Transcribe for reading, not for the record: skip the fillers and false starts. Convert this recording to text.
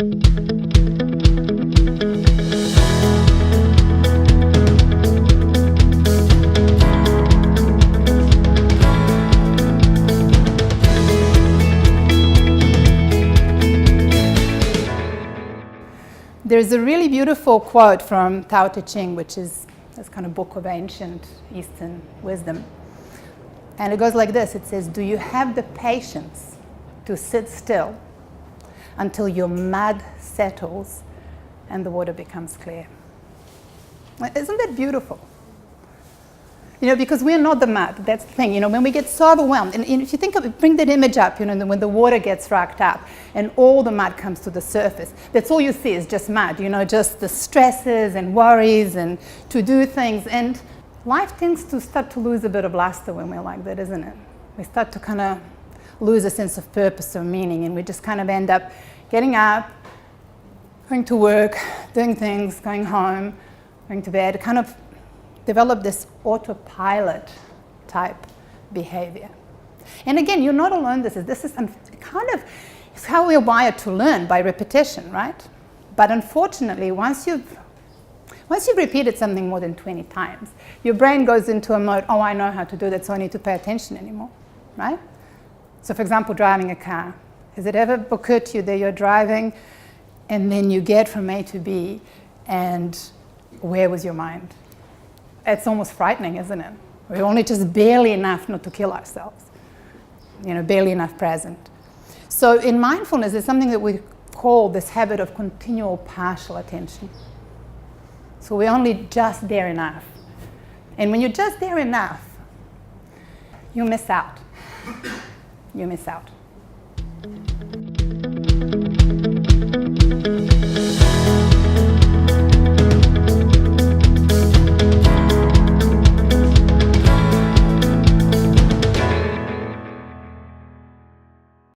There's a really beautiful quote from Tao Te Ching, which is this kind of book of ancient Eastern wisdom. And it goes like this. It says, do you have the patience to sit still until your mud settles and the water becomes clear? Isn't that beautiful? Because we're not the mud. That's the thing. When we get so overwhelmed, and if you think of it, bring that image up, when the water gets racked up and all the mud comes to the surface, that's all you see is just mud, just the stresses and worries and to do things. And life tends to start to lose a bit of luster when we're like that, isn't it? We start to kind of lose a sense of purpose or meaning, and we just kind of end up getting up, going to work, doing things, going home, going to bed, kind of develop this autopilot type behavior. And again, you're not alone. This is kind of it's how we're wired to learn, by repetition, right? But unfortunately, once you've repeated something more than 20 times, your brain goes into a mode, oh, I know how to do that, so I need to pay attention anymore, right? So for example, driving a car. Has it ever occurred to you that you're driving and then you get from A to B, and where was your mind? It's almost frightening, isn't it? We're only just barely enough not to kill ourselves, barely enough present. So in mindfulness, there's something that we call this habit of continual partial attention. So we're only just there enough. And when you're just there enough, you miss out. You miss out.